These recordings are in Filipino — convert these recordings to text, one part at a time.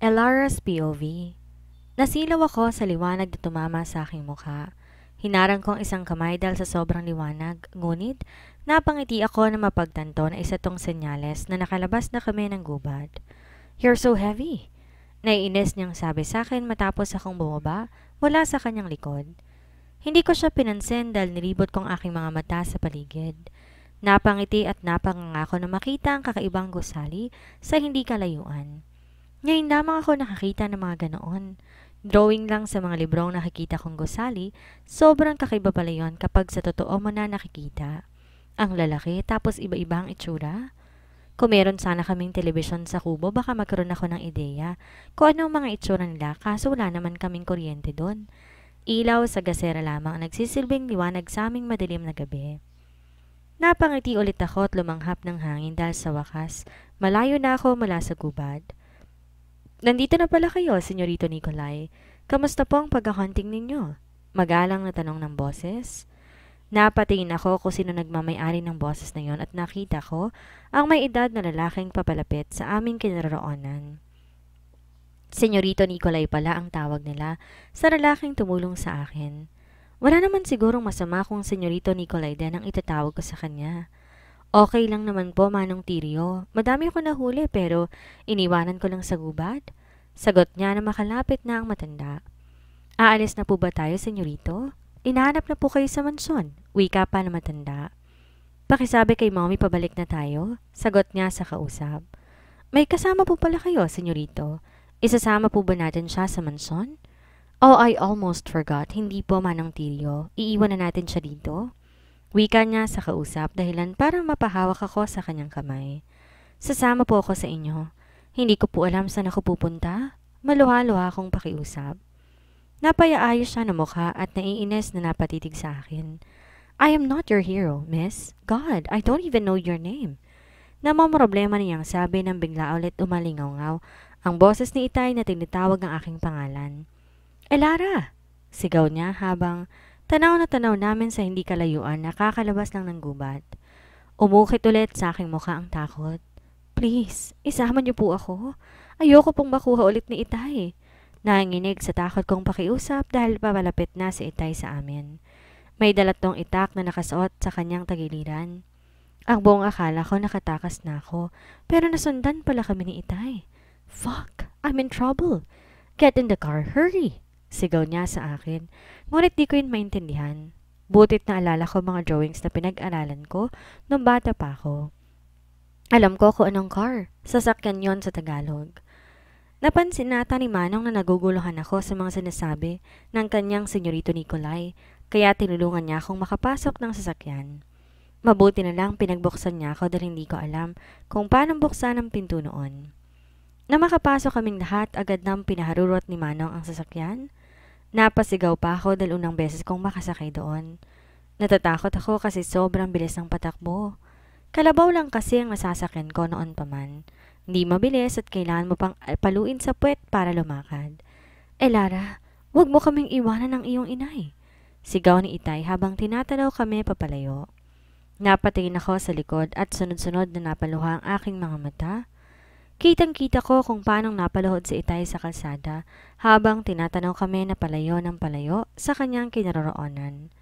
Elara's POV. Nasilaw ako sa liwanag na tumama sa aking mukha. Hinarang ko ang isang kamay dahil sa sobrang liwanag, ngunit napangiti ako na mapagtanto na isa tong senyales na nakalabas na kami ng gubad. "You're so heavy," naiinis niyang sabi sa akin matapos akong bumaba mula sa kanyang likod. Hindi ko siya pinansin dahil nilibot kong aking mga mata sa paligid. Napangiti at napangangako na makita ang kakaibang gusali sa hindi kalayuan. Ngayon lamang ako nakakita ng mga ganoon. Drawing lang sa mga librong nakikita kong gusali, sobrang kakaiba pala yun kapag sa totoo mo na nakikita. Ang lalaki tapos iba-iba ang itsura. Kung meron sana kaming telebisyon sa kubo, baka magkaroon ako ng ideya kung ano ang mga itsura nila kaso wala naman kaming kuryente doon. Ilaw sa gasera lamang ang nagsisilbing liwanag sa aming madilim na gabi. Napangiti ulit ako at lumanghap ng hangin dahil sa wakas, malayo na ako mula sa gubad. "Nandito na pala kayo, Senyorito Nicolay. Kamusta po ang pagkahunting ninyo?" Magalang na tanong ng boses. Napatingin ako kung sino nagmamay-ari ng boses na yon at nakita ko ang may edad na lalaking papalapit sa aming kinaroroonan. Senyorito Nicolay pala ang tawag nila sa lalaking tumulong sa akin. Wala naman sigurong masama kung Senyorito Nicolay din ang itatawag ko sa kanya. "Okay lang naman po, Manong Tirio. Madami ako nahuli pero iniwanan ko lang sa gubad." Sagot niya na makalapit na ang matanda. "Aalis na po ba tayo, senyorito? Inahanap na po kayo sa mansyon." Wika pa na matanda. "Pakisabi kay Mommy pabalik na tayo." Sagot niya sa kausap. "May kasama po pala kayo, senyorito. Isasama po ba natin siya sa mansyon?" "Oh, I almost forgot. Hindi po, Manong Tirio. Iiwan na natin siya dito." Wika niya sa kausap dahilan para mapahawak ako sa kanyang kamay. "Sasama po ako sa inyo. Hindi ko po alam saan ako pupunta." Maluha-luha akong pakiusap. Napayaayos siya ng mukha at naiinis na napatitig sa akin. "I am not your hero, miss. God, I don't even know your name." Namamroblema niyang sabi nang bigla ulit umalingaw-ngaw ang boses ni Itay na tinitawag ang aking pangalan. "Elara!" Sigaw niya habang tanaw na tanaw namin sa hindi kalayuan na kakalabas lang ng gubat. Umukit ulit sa aking mukha ang takot. "Please, isama niyo po ako. Ayoko pong makuha ulit ni Itay." Nanginginig sa takot kong pakiusap dahil papalapit na si Itay sa amin. May dalatong itak na nakasuot sa kanyang tagiliran. Ang buong akala ko nakatakas na ako, pero nasundan pala kami ni Itay. "Fuck! I'm in trouble. Get in the car, hurry!" Sigaw niya sa akin, ngunit di ko yun maintindihan. Butit na alala ko mga drawings na pinag-aralan ko nung bata pa ako. Alam ko kung anong car. Sasakyan yon sa Tagalog. Napansin nata ni Manong na naguguluhan ako sa mga sinasabi ng kanyang senyorito Nicolay, kaya tinulungan niya akong makapasok ng sasakyan. Mabuti na lang pinagbuksan niya ako dahil hindi ko alam kung paano buksan ang pinto noon. Na makapasok kaming lahat, agad nang pinaharurot ni Manong ang sasakyan. Napasigaw pa ako dahil unang beses kong makasakay doon. Natatakot ako kasi sobrang bilis ng patakbo. Kalabaw lang kasi ang nasasakyan ko noon pa man. Hindi mabilis at kailangan mo pang paluin sa puwet para lumakad. "Elara, huwag mo kaming iwanan ng iyong inay." Sigaw ni Itay habang tinatanaw kami papalayo. Napatingin ako sa likod at sunod-sunod na napaluha ang aking mga mata. Kitang-kita ko kung paanong napaluhod si Itay sa kalsada habang tinatanaw kami na palayo ng palayo sa kanyang kinaroroonan.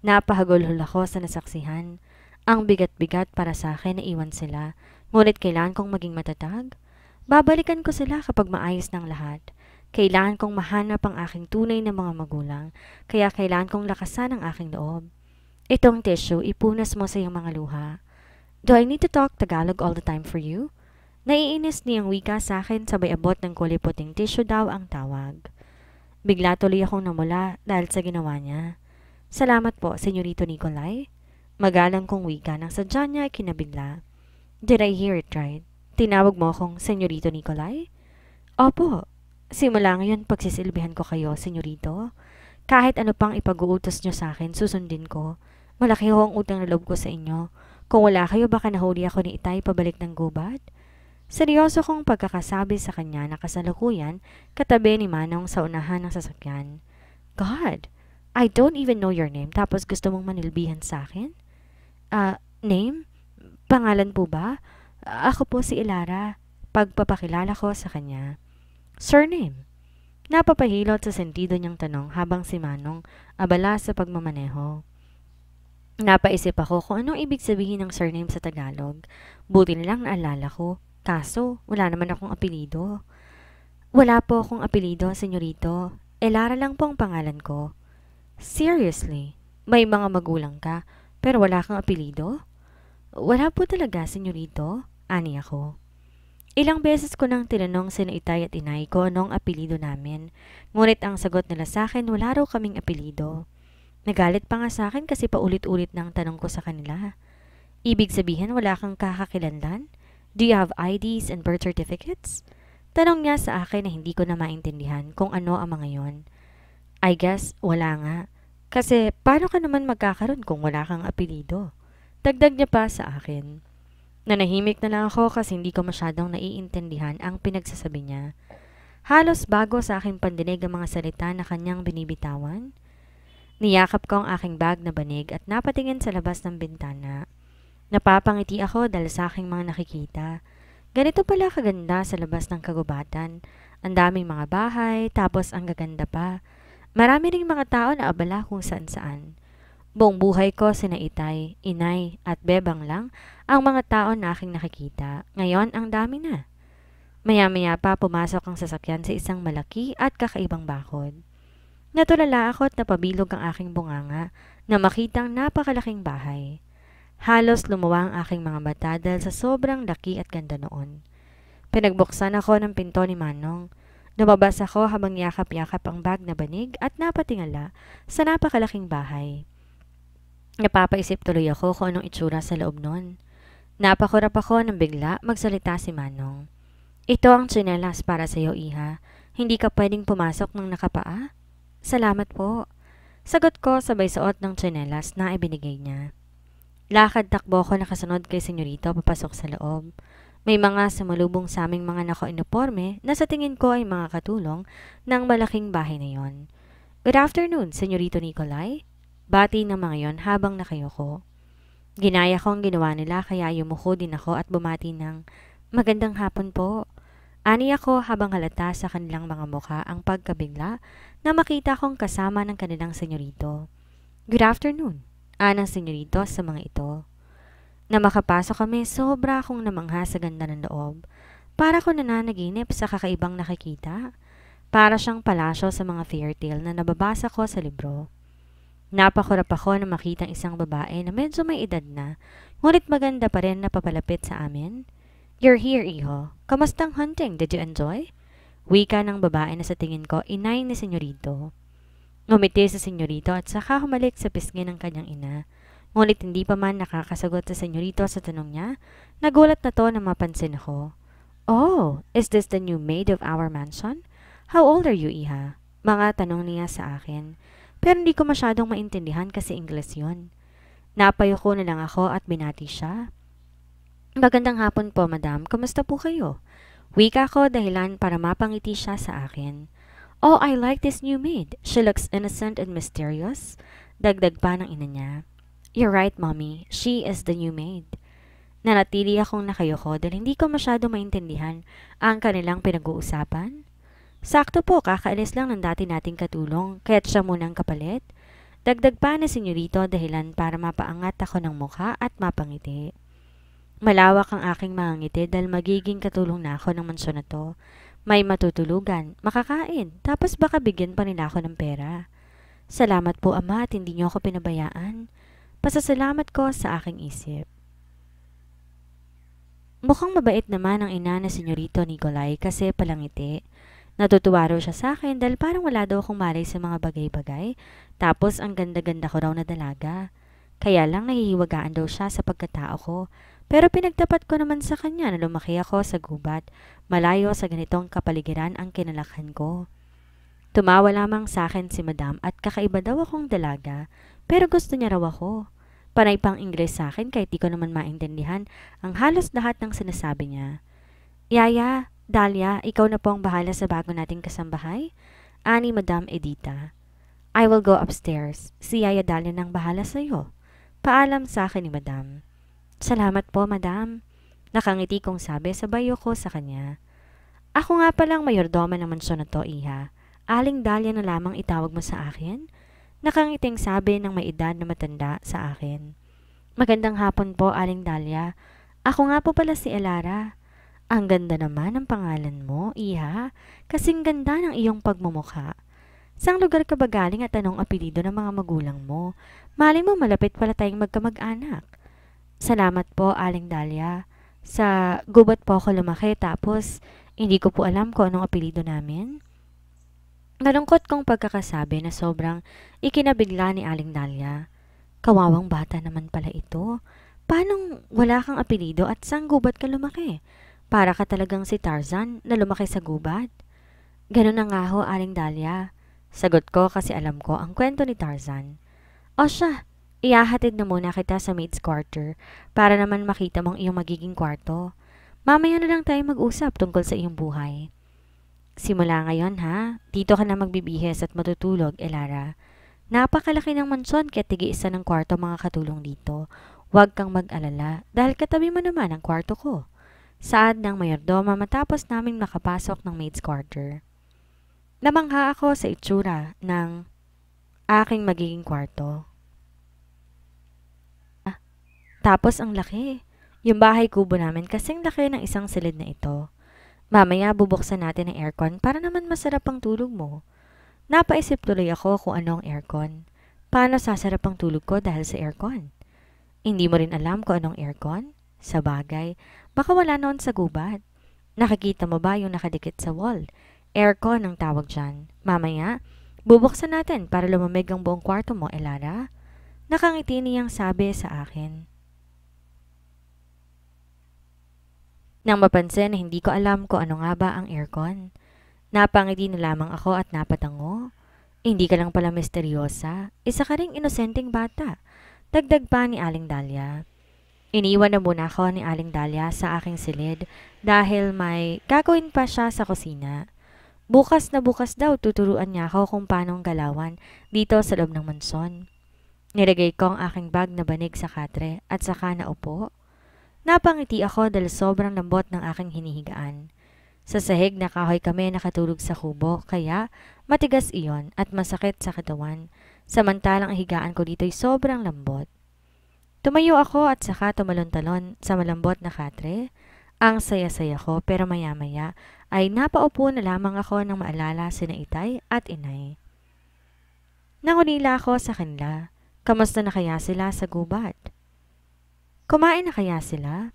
Napahagulhol ako sa nasaksihan. Ang bigat-bigat para sa akin na iwan sila, ngunit kailangan kong maging matatag. Babalikan ko sila kapag maayos ng lahat. Kailangan kong mahanap ang aking tunay na mga magulang, kaya kailangan kong lakasan ang aking loob. Itong tissue, ipunas mo sa iyong mga luha. "Do I need to talk Tagalog all the time for you?" Naiinis niyang wika sa akin sabay abot ng kulay puting tissue daw ang tawag. Bigla tuloy akong namula dahil sa ginawa niya. "Salamat po, Senyorito Nicolay." Magalang kong wika nang sadya niya ay kinabigla. "Did I hear it right? Tinawag mo akong Senyorito Nicolay?" "Opo. Simula ngayon pagsisilbihan ko kayo, Senyorito. Kahit ano pang ipag-uutos niyo sa akin, susundin ko. Malaki ho ang utang na loob ko sa inyo. Kung wala kayo, baka nahuli ako ni Itay pabalik ng gubat." Seryoso kong pagkakasabi sa kanya na kasalukuyan katabi ni Manong sa unahan ng sasakyan. "God, I don't even know your name tapos gusto mong manilbihan sa akin?" Name? Pangalan po ba?" "Ako po si Elara." Pagpapakilala ko sa kanya. Surname. Napapahilot sa sentido niyang tanong habang si Manong abala sa pagmamaneho. Napaisip ako kung anong ibig sabihin ng surname sa Tagalog. Buti nilang naalala ko. Kaso, wala naman akong apelido. Wala po akong apelido, senyorito. Elara lang po ang pangalan ko. Seriously? May mga magulang ka, pero wala kang apelido? Wala po talaga, senyorito. Ani ako. Ilang beses ko nang tinanong sina itay at inay ko anong apelido namin. Ngunit ang sagot nila sa akin, wala raw kaming apelido. Nagalit pa nga sa akin kasi paulit-ulit ng tanong ko sa kanila. Ibig sabihin wala kang kakakilanlan? Do you have IDs and birth certificates? Tanong niya sa akin na hindi ko na maintindihan kung ano ang mga yon. I guess wala nga. Kasi paano ka naman magkakaroon kung wala kang apelido? Dagdag niya pa sa akin. Nanahimik na lang ako kasi hindi ko masyadong naiintindihan ang pinagsasabi niya. Halos bago sa aking pandinig ang mga salita na kanyang binibitawan. Niyakap ko ang aking bag na banig at napatingin sa labas ng bintana. Napapangiti ako dahil sa aking mga nakikita. Ganito pala kaganda sa labas ng kagubatan. Ang daming mga bahay, tapos ang gaganda pa. Marami ring mga tao na abala kung saan-saan. Buong buhay ko sina itay, inay at bebang lang ang mga tao na aking nakikita. Ngayon ang dami na. Maya-maya pa pumasok ang sasakyan sa isang malaki at kakaibang bakod. Natulala ako at napabilog ang aking bunganga na makitang napakalaking bahay. Halos lumuwa ang aking mga mata dahil sa sobrang laki at ganda noon. Pinagbuksan ako ng pinto ni Manong. Lumabas ako habang yakap-yakap ang bag na banig at napatingala sa napakalaking bahay. Napapaisip tuloy ako kung anong itsura sa loob noon. Napakurap ako nang bigla magsalita si Manong. Ito ang tsinelas para sa iyo, iha. Hindi ka pwedeng pumasok ng nakapaa? Salamat po. Sagot ko sabay suot ng tsinelas na ibinigay niya. Lakad takbo ko nakasunod kay senyorito papasok sa loob. May mga sumalubong sa aming mga naka-uniforme na sa tingin ko ay mga katulong ng malaking bahay na yon. Good afternoon, senyorito Nicolay. Bati ng mga yon habang nakayoko. Ginaya ko ang ginawa nila kaya yumuko din ako at bumati ng magandang hapon po. Ani ako habang halata sa kanilang mga mukha ang pagkabigla na makita kong kasama ng kanilang senyorito. Good afternoon, anang senyorito sa mga ito. Na makapasok kami, sobra akong namangha sa ganda ng loob. Para ko nananaginip sa kakaibang nakikita. Para siyang palasyo sa mga fairy tale na nababasa ko sa libro. Napakurap ako na makita isang babae na medyo may edad na, ngunit maganda pa rin na papalapit sa amin. You're here, iho. Kamastang hunting? Did you enjoy? Wika ng babae na sa tingin ko, inay ni senyorito. Ngumiti sa senyorito at saka humalik sa pisngi ng kanyang ina. Ngunit hindi pa man nakakasagot sa senyorito sa tanong niya, nagulat na to na mapansin ako. Oh, is this the new maid of our mansion? How old are you, iha? Mga tanong niya sa akin. Pero hindi ko masyadong maintindihan kasi Ingles yun. Napayuko na lang ako at binati siya. Magandang hapon po, madam. Kamusta po kayo? Wika ko dahilan para mapangiti siya sa akin. Oh, I like this new maid. She looks innocent and mysterious. Dagdag pa ng ina niya. You're right, mommy. She is the new maid. Nanatili akong nakayoko dahil hindi ko masyado maintindihan ang kanilang pinag-uusapan. Sakto po, kakaalis lang ng dati nating katulong, kaya't siya munang kapalit. Dagdag pa na senyorito dahilan para mapaangat ako ng mukha at mapangiti. Malawak ang aking mga ngiti dahil magiging katulong na ako ng mansyon na to. May matutulugan, makakain, tapos baka bigyan pa nila ako ng pera. Salamat po, ama, at hindi niyo ako pinabayaan. Pasasalamat ko sa aking isip. Mukhang mabait naman ang ina na senyorito Nicolay kasi palangiti. Natutuwa raw siya sa akin dahil parang wala daw akong malay sa mga bagay-bagay, tapos ang ganda-ganda ko raw na dalaga. Kaya lang nahihiwagaan daw siya sa pagkatao ko. Pero pinagtapat ko naman sa kanya na lumaki ako sa gubat, malayo sa ganitong kapaligiran ang kinalakhan ko. Tumawa lamang sa akin si madam at kakaiba daw akong dalaga, pero gusto niya raw ako. Panay pang Ingles sa akin kahit di ko naman maintindihan ang halos lahat ng sinasabi niya. Yaya, Dahlia, ikaw na po ang bahala sa bago nating kasambahay? Ani Madam Edita. I will go upstairs. Si Yaya Dahlia nang bahala sa iyo. Paalam sa akin ni madam. Salamat po, madam. Nakangiti kong sabi sabay ko sa kanya. Ako nga palang mayordoma ng mansyon na to, iha. Aling Dahlia na lamang itawag mo sa akin? Nakangiting sabi ng may edad na matanda sa akin. Magandang hapon po, Aling Dahlia. Ako nga po pala si Elara. Ang ganda naman ng pangalan mo, iha. Kasing ganda ng iyong pagmumukha. Saang lugar ka ba galing at anong apelido ng mga magulang mo? Malay mo malapit pala tayong magkamag-anak. Salamat po, Aling Dahlia. Sa gubat po ako lumaki tapos hindi ko po alam kung anong apelido namin. Nalungkot kong pagkakasabi na sobrang ikinabigla ni Aling Dahlia. Kawawang bata naman pala ito. Paanong wala kang apelido at saang gubat ka lumaki? Para ka talagang si Tarzan na lumaki sa gubat. Ganun na nga ho, Aling Dahlia. Sagot ko kasi alam ko ang kwento ni Tarzan. O siya, ihahatid na muna kita sa maid's quarter para naman makita mong iyong magiging kwarto. Mamaya na lang tayo mag-usap tungkol sa iyong buhay. Simula ngayon ha, dito ka na magbibihis at matutulog, Elara. Napakalaki ng mansyon kaya tigi-isa ng kwarto mga katulong dito. Huwag kang mag-alala dahil katabi mo naman ang kwarto ko. Saad ng mayordoma matapos naming makapasok ng maid's quarter. Namangha ako sa itsura ng aking magiging kwarto. Tapos ang laki. Yung bahay kubo namin kasing laki ng isang silid na ito. Mamaya bubuksan natin ang aircon para naman masarap ang tulog mo. Napaisip tuloy ako kung ano ang aircon. Paano sasarap ang tulog ko dahil sa aircon? Hindi mo rin alam kung anong aircon? Sa bagay, baka wala noon sa gubat. Nakikita mo ba yung nakadikit sa wall? Aircon ang tawag dyan. Mamaya, bubuksan natin para lumamig ang buong kwarto mo, Elara. Nakangiti niyang sabi sa akin. Nang mapansin na hindi ko alam kung ano nga ba ang aircon. Napangiti na lamang ako at napatango. Hindi ka lang pala misteryosa. Isa ka ring inosenteng bata. Dagdag pa ni Aling Dahlia. Iniwan na muna ako ni Aling Dahlia sa aking silid dahil may gagawin pa siya sa kusina. Bukas na bukas daw tuturuan niya ako kung paanong galawan dito sa loob ng mansyon. Nilagay ko ang aking bag na banig sa katre at saka naupo. Napangiti ako dahil sobrang lambot ng aking hinihigaan. Sa sahig na kahoy kami nakatulog sa kubo kaya matigas iyon at masakit sa katawan. Samantalang ang higaan ko dito'y sobrang lambot. Tumayo ako at saka tumalon-talon sa malambot na katre. Ang saya-saya ko pero maya-maya ay napaupo na lamang ako nang maalala sina Itay at Inay. Nangunila ako sa kanila. Kamusta na kaya sila sa gubat? Kumain na kaya sila?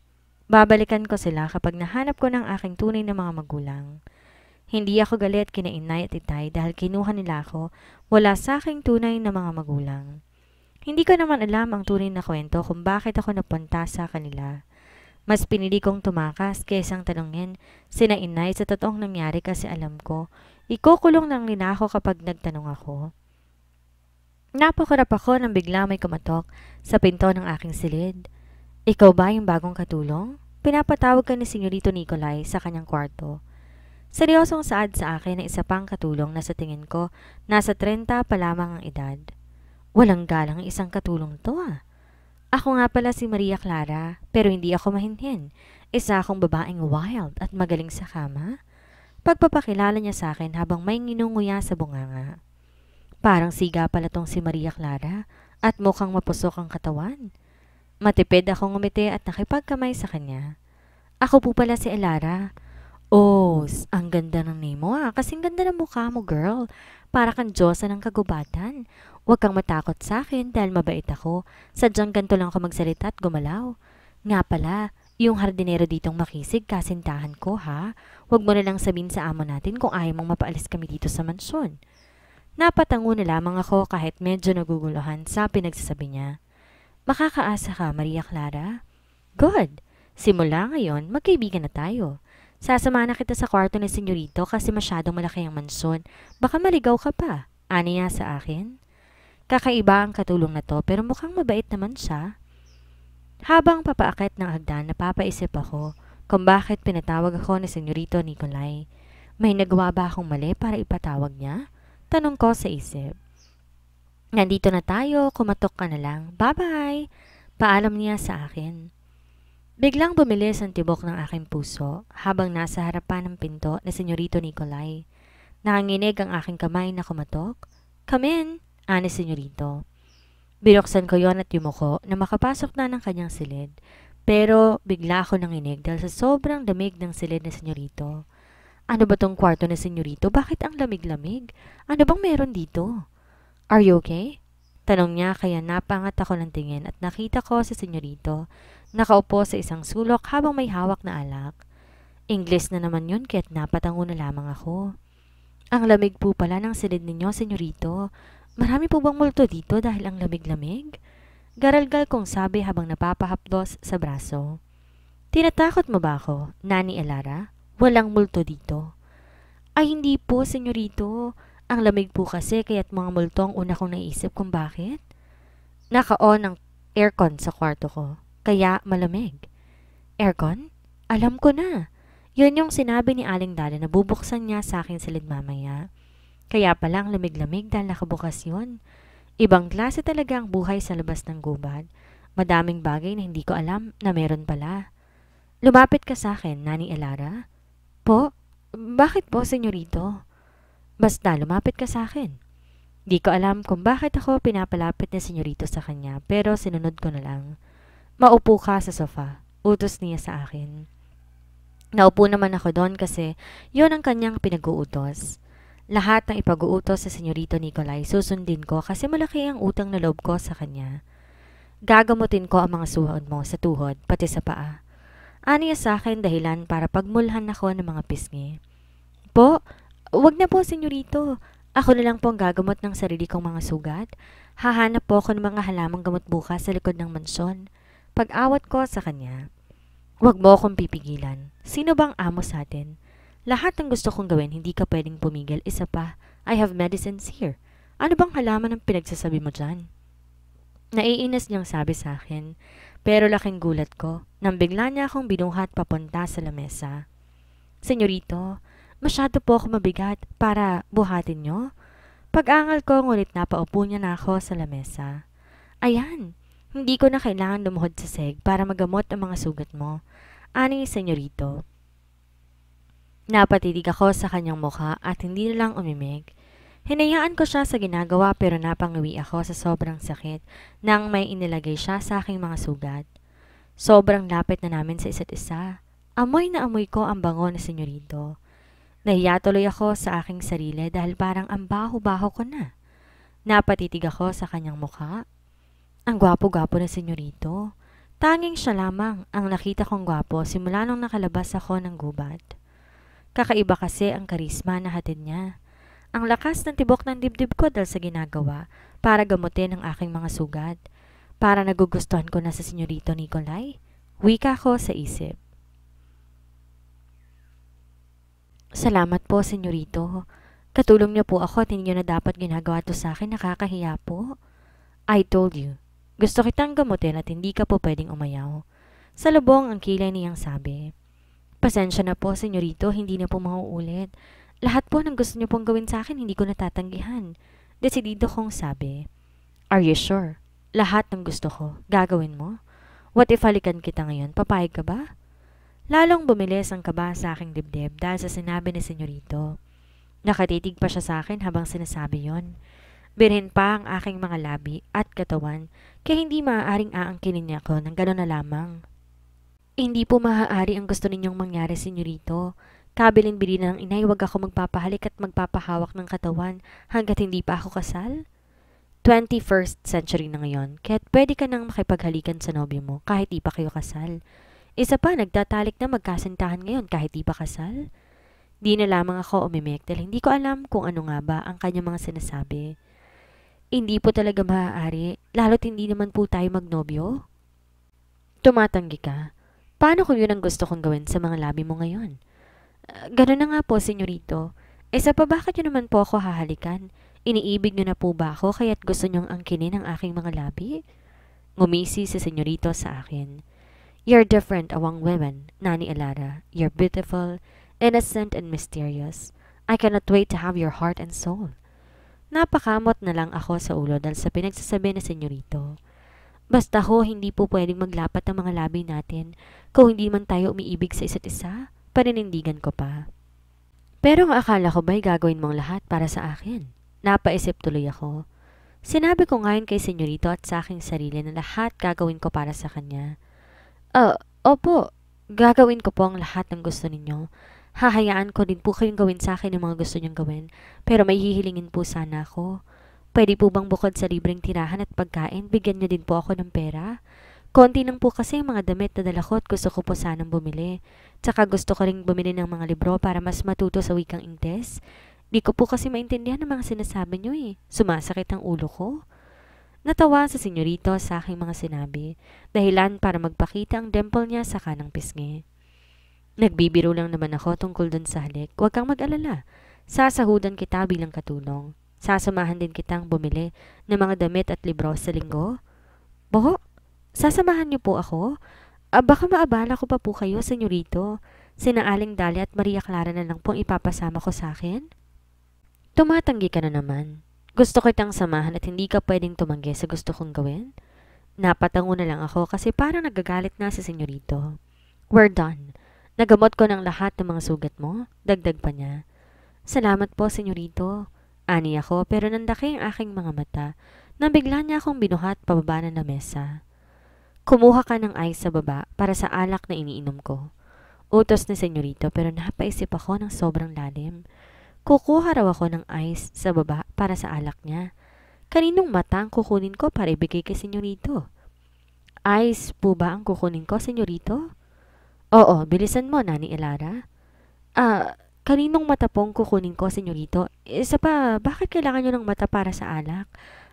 Babalikan ko sila kapag nahanap ko ng aking tunay na mga magulang. Hindi ako galit kina Inay at Itay dahil kinuha nila ako wala sa aking tunay na mga magulang. Hindi ko naman alam ang tunay na kwento kung bakit ako napunta sa kanila. Mas pinili kong tumakas kaysang tanungin sina Inay sa totoong nangyari kasi alam ko, ikukulong lang nila ako kapag nagtanong ako. Napakarap ako nang bigla may kumatok sa pinto ng aking silid. Ikaw ba yung bagong katulong? Pinapatawag ka ni Senyorito Nicolay sa kanyang kwarto. Seryosong saad sa akin na isa pang katulong na sa tingin ko nasa 30 pa lamang ang edad. Walang galang ang isang katulong to ah. Ako nga pala si Maria Clara pero hindi ako mahinhin. Isa akong babaeng wild at magaling sa kama. Pagpapakilala niya sa akin habang may nginunguya sa bunganga. Parang siga pala tong si Maria Clara at mukhang mapusok ang katawan. Matipid akong ngumiti at nakipagkamay sa kanya. Ako po pala si Elara. Oh, ang ganda ng name mo ah. Kasing ganda ng mukha mo, girl. Para kang Diyosa ng kagubatan. Huwag kang matakot sa akin dahil mabait ako. Sadyang ganito lang ako magsalita at gumalaw. Nga pala, yung hardinero ditong makisig kasintahan ko ha. Huwag mo na lang sabihin sa amo natin kung ayaw mong mapaalis kami dito sa mansyon. Napatango na lamang ako kahit medyo naguguluhan sa pinagsasabi niya. Makakaasa ka, Maria Clara? Good. Simula ngayon, magkaibigan na tayo. Sasama na kita sa kwarto ni Senyorito kasi masyadong malaki ang mansyon. Baka maligaw ka pa. Ani niya sa akin. Kakaiba ang katulong na to pero mukhang mabait naman siya. Habang papaakit ng hagdan, napapaisip ako kung bakit pinatawag ako ni Senyorito Nicolay. May nagawa ba akong mali para ipatawag niya? Tanong ko sa isip. Nandito na tayo, kumatok ka na lang. Bye-bye! Paalam niya sa akin. Biglang bumilis ang tibok ng aking puso habang nasa harapan ng pinto ni Senyorito Nicolay. Nanginginig ang aking kamay na kumatok. "Come in," ani Senyorito. Binuksan ko yon at yumuko na makapasok na ng kanyang silid. Pero bigla ako nanginig dahil sa sobrang lamig ng silid ni Senyorito. "Ano ba tong kwarto ni Senyorito? Bakit ang lamig-lamig? Ano bang meron dito?" "Are you okay?" Tanong niya kaya napangat ako ng tingin at nakita ko si Senyorito nakaupo sa isang sulok habang may hawak na alak. Ingles na naman yun kaya't napatango na lamang ako. "Ang lamig po pala ng silid ninyo, Senyorito. Marami po bang multo dito dahil ang lamig-lamig?" Garalgal kong sabi habang napapahaplos sa braso. "Tinatakot mo ba ako, Nani Elara? Walang multo dito." "Ay hindi po, Senyorito. Ang lamig po kasi kaya't mga multo ang una kong naisip kung bakit. Naka-on ang aircon sa kwarto ko, kaya malamig." "Aircon? Alam ko na. Yun yung sinabi ni Aling Dala na bubuksan niya sa aking silid mamaya. Kaya pala ang lamig-lamig dahil nakabukas yun. Ibang klase talaga ang buhay sa labas ng gubad. Madaming bagay na hindi ko alam na meron pala." "Lumapit ka sa akin, Nani Elara." "Po? Bakit po, Senyorito?" "Basta lumapit ka sa akin." Di ko alam kung bakit ako pinapalapit ni Senyorito sa kanya pero sinunod ko na lang. "Maupo ka sa sofa," utos niya sa akin. Naupo naman ako doon kasi yun ang kanyang pinag-uutos. Lahat ng ipag-uutos sa Senyorito Nicolay susundin ko kasi malaki ang utang na loob ko sa kanya. "Gagamutin ko ang mga suhod mo sa tuhod pati sa paa." Aniya sa akin dahilan para pagmulhan ako ng mga pisngi. "Po, wag na po, Senyorito. Ako na lang po ang gagamot ng sarili kong mga sugat. Hahanap po ako ng mga halamang gamot bukas sa likod ng mansyon." Pag-awat ko sa kanya. "Wag mo akong pipigilan. Sino bang amo sa atin? Lahat ng gusto kong gawin hindi ka pwedeng pumigil. Isa pa, I have medicines here. Ano bang halaman ang pinagsasabi mo dyan?" Naiinis niyang sabi sa akin, pero laking gulat ko nang bigla niya akong binuhat papunta sa lamesa. "Senyorito, masyado po ako mabigat para buhatin niyo." Pag-angal ko ngunit napaupo niya na ako sa lamesa. "Ayan, hindi ko na kailangan lumuhod sa seg para magamot ang mga sugat mo," ani Senyorito. Napatitig ako sa kanyang mukha at hindi na lang umimik. Hinayaan ko siya sa ginagawa pero napangawi ako sa sobrang sakit nang may inilagay siya sa aking mga sugat. Sobrang lapit na namin sa isa't isa. Amoy na amoy ko ang bango ni Senyorito. Nahiya tuloy ako sa aking sarili dahil parang ang baho-baho ko na. Napatitig ako sa kanyang mukha. Ang gwapo-gwapo na Senyorito. Tanging siya lamang ang nakita kong gwapo simula nung nakalabas ako ng gubat. Kakaiba kasi ang karisma na hatid niya. Ang lakas ng tibok ng dibdib ko dahil sa ginagawa para gamutin ang aking mga sugat. Para nagugustuhan ko na sa Senyorito Nicolay. Wika ko sa isip. "Salamat po, Senyorito. Katulong niyo po ako at hindi niyo na dapat ginagawa to sa akin. Nakakahiya po." "I told you. Gusto kitang gamutin at hindi ka po pwedeng umayaw." Sa lubong ang kilay niyang sabi. "Pasensya na po, Senyorito. Hindi na po mauulit. Lahat po ng gusto niyo pong gawin sa akin, hindi ko natatanggihan." Desidido kong sabi. "Are you sure? Lahat ng gusto ko, gagawin mo? What if halikan kita ngayon? Papayag ka ba?" Lalong bumilis ang kaba sa aking dibdib dahil sa sinabi ni Senyorito. Nakatitig pa siya sa akin habang sinasabi yon. Birhen pa ang aking mga labi at katawan kaya hindi maaaring aangkinin niya ako ng gano'n na lamang. "Hindi po maaari ang gusto ninyong mangyari, Senyorito. Kabilin-bilin ng inay, wag ako magpapahalik at magpapahawak ng katawan hanggat hindi pa ako kasal. 21st century na ngayon, kaya't pwede ka nang makipaghalikan sa nobyo mo kahit di pa kayo kasal. Isa pa, nagtatalik na magkasintahan ngayon kahit di pa kasal." Di na lamang ako umimik dahil hindi ko alam kung ano nga ba ang kanyang mga sinasabi. "Hindi po talaga maaari, lalo't hindi naman po tayo magnobyo." "Tumatanggi ka? Paano kung yun ang gusto kong gawin sa mga labi mo ngayon?" Gano'n na nga po, Senyorito. Isa pa, bakit niyo naman po ako hahalikan? Iniibig niyo na po ba ako kaya't gusto niyong angkinin ang aking mga labi?" Ngumisi si Senyorito sa akin. "You're different among women, Nani Elara. You're beautiful, innocent, and mysterious. I cannot wait to have your heart and soul." Napakamot na lang ako sa ulo dahil sa pinagsasabi ni Senyorito. Basta hindi po pwedeng maglapat ang mga labi natin. Kung hindi man tayo umiibig sa isa't isa, paninindigan ko pa. Pero ang akala ko ba'y gagawin mong lahat para sa akin? Napaisip tuloy ako. Sinabi ko ngayon kay senyorito at sa aking sarili na lahat gagawin ko para sa kanya. Opo. Gagawin ko po ang lahat ng gusto ninyo. Hahayaan ko din po kayong gawin sa akin ang mga gusto niyong gawin. Pero may hihilingin po sana ako. Pwede po bang bukod sa libreng tirahan at pagkain, bigyan niyo din po ako ng pera? Konti lang po kasi ang mga damit na dala ko at gusto ko po sanang bumili. Tsaka gusto ko ring bumili ng mga libro para mas matuto sa wikang Ingles. Di ko po kasi maintindihan ang mga sinasabi niyo eh. Sumasakit ang ulo ko. Natawa sa senyorito sa aking mga sinabi, dahilan para magpakita ang dimple niya sa kanang pisngi. Nagbibiro lang naman ako tungkol dun sa halik. Huwag kang mag-alala. Sasahudan kita bilang katulong. Sasamahan din kitang bumili ng mga damit at libro sa linggo. Bo, sasamahan niyo po ako? Baka maabala ko pa po kayo, senyorito. Sina Aling Dalia at Maria Clara na lang pong ipapasama ko sa akin. Tumatanggi ka na naman. Gusto kitang samahan at hindi ka pwedeng tumanggi sa gusto kong gawin? Napatango na lang ako kasi parang nagagalit na si senyorito. We're done. Nagamot ko ng lahat ng mga sugat mo, dagdag pa niya. Salamat po, senyorito. Ani ako pero nandaki ang aking mga mata nang bigla niya akong binuhat pababa na mesa. Kumuha ka ng ice sa baba para sa alak na iniinom ko. Utos ni senyorito pero napaisip ako ng sobrang lalim. Kukuha raw ako ng ice sa baba para sa alak niya. Kaninong mata ang kukunin ko para ibigay kay senyorito? Ice po ba ang kukunin ko, senyorito? Oo, bilisan mo, Nani Elara. Kaninong mata pong kukunin ko, senyorito? Isa pa, bakit kailangan nyo ng mata para sa alak?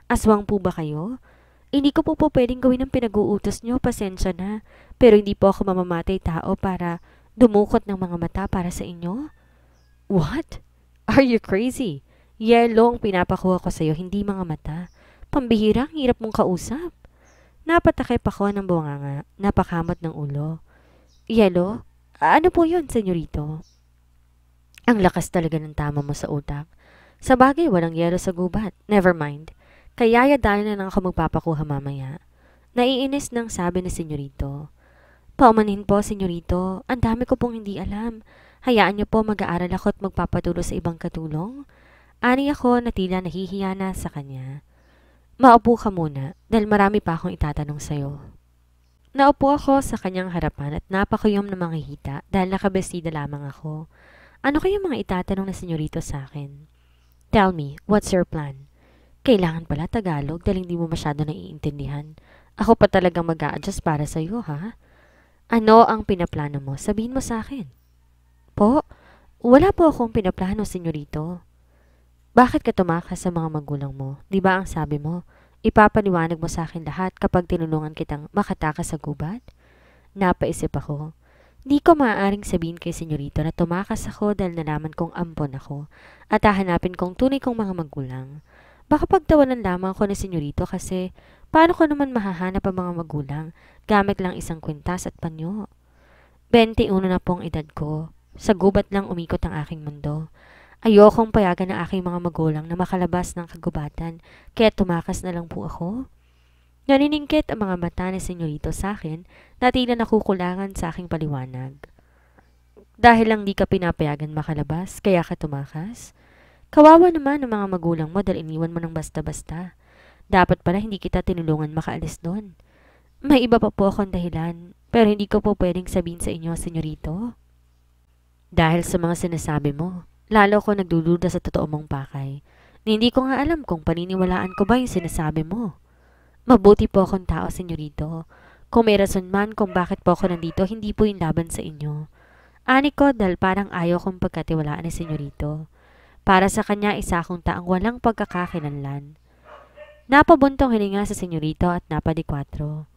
Aswang po ba kayo? Hindi ko po pwedeng gawin ang pinag-uutos nyo, pasensya na. Pero hindi po ako mamamatay tao para dumukot ng mga mata para sa inyo. What? Are you crazy? Yelo ang pinapakuha ko sa'yo, hindi mga mata. Pambihira, ang hirap mong kausap. Napatakip ako ng bunganga, napakamot ng ulo. Yelo? Ano po yun, senyorito? Ang lakas talaga ng tama mo sa utak. Sa bagay, walang yelo sa gubat. Never mind. Kaya dahil na lang ako magpapakuha mamaya. Naiinis nang sabi ni senyorito. Paumanhin po, senyorito. Ang dami ko pong hindi alam. Hayaan niyo po mag-aaral ako at magpapatulo sa ibang katulong. Ani ako na tila nahihiya na sa kanya. Maupo ka muna dahil marami pa akong itatanong sa'yo. Naupo ako sa kanyang harapan at napakuyom na mga hita dahil nakabestida lamang ako. Ano kaya mga itatanong na senyorito sa akin? Tell me, what's your plan? Kailangan pala Tagalog dahil hindi mo masyado naiintindihan. Ako pa talagang mag-a-adjust para sa'yo, ha? Ano ang pinaplano mo? Sabihin mo sa akin. Po, wala po akong pinaplano, senyorito. Bakit ka tumakas sa mga magulang mo? Di ba ang sabi mo, ipapaliwanag mo sa akin lahat kapag tinulungan kitang makatakas sa gubat? Napaisip ako. Di ko maaaring sabihin kay senyorito na tumakas ako dahil nalaman kong ampon ako at hahanapin kong tunay kong mga magulang. Baka pagtawanan lamang ako ni senyorito kasi paano ko naman mahahanap ang mga magulang gamit lang isang kwintas at panyo? 21 na pong edad ko. Sa gubat lang umikot ang aking mundo. Ayokong payagan ng aking mga magulang na makalabas ng kagubatan kaya tumakas na lang po ako. Naniningkit ang mga mata ni senyorito sa akin na tila nakukulangan sa aking paliwanag. Dahil lang di ka pinapayagan makalabas, kaya ka tumakas? Kawawa naman ang mga magulang mo dahil iniwan mo ng basta-basta. Dapat pala hindi kita tinulungan makaalis doon. May iba pa po akong dahilan, pero hindi ko po pwedeng sabihin sa inyo, senyorito. Dahil sa mga sinasabi mo, lalo ko nagdududa sa totoo mong pakay. Hindi ko nga alam kung paniniwalaan ko ba yung sinasabi mo. Mabuti po akong tao, senyorito. Kung may rason man kung bakit po ako nandito, hindi po yung laban sa inyo. Ani ko dahil parang ayaw kong pagkatiwalaan ni senyorito. Para sa kanya, isa akong taang walang pagkakakilanlan. Napabuntong hininga sa senyorito at napadikwatro.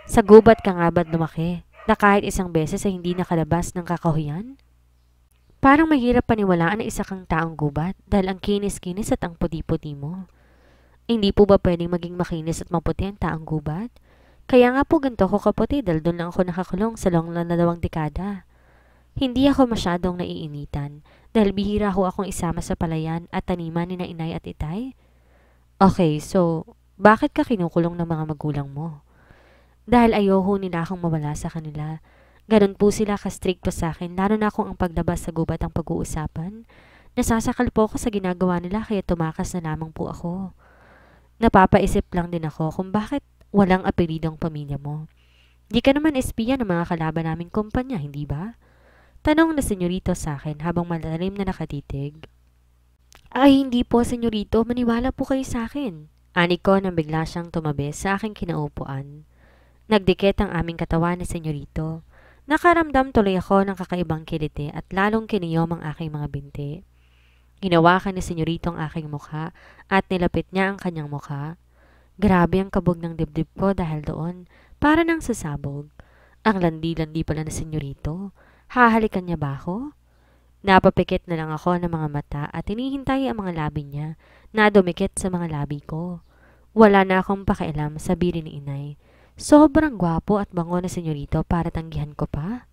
Sa gubat ka nga ba't lumaki na kahit isang beses ay hindi nakalabas ng kakahuyan? Parang mahirap paniwalaan na isa kang taong gubat dahil ang kinis-kinis at ang puti-puti mo. Hindi po ba pwedeng maging makinis at maputi ang taong gubat? Kaya nga po ganito ko kaputi dahil doon lang ako nakakulong sa long na 2 dekada. Hindi ako masyadong naiinitan dahil bihira ho akong isama sa palayan at taniman ni na inay at itay. Okay, so bakit ka kinukulong ng mga magulang mo? dahil ayoko nila akong mawala sa kanila. Ganon po sila ka-strict pa sa akin, lalo na kung ang paglabas sa gubat ang pag-uusapan. Nasasakal po ako sa ginagawa nila kaya tumakas na lamang po ako. Napapaisip lang din ako kung bakit walang apelidong pamilya mo. Di ka naman espiya ng mga kalaban naming kumpanya, hindi ba? Tanong na senyorito sa akin habang malalim na nakatitig. Ay, hindi po, senyorito. Maniwala po kayo sa akin. Ani ko nang bigla siyang tumabi sa aking kinaupuan. Nagdikit ang aming katawan ni senyorito. Nakaramdam tuloy ako ng kakaibang kiliti at lalong kiniyom ang aking mga binti. Hinawakan ni senyorito ang aking mukha at nilapit niya ang kanyang mukha. Grabe ang kabog ng dibdib ko dahil doon, para nang sasabog. Ang landi-landi pala na senyorito. Hahalikan niya ba ako? Napapikit na lang ako ng mga mata at hinihintay ang mga labi niya na dumikit sa mga labi ko. Wala na akong pakialam sa bili ni inay. Sobrang gwapo at bango na senyorito para tanggihan ko pa.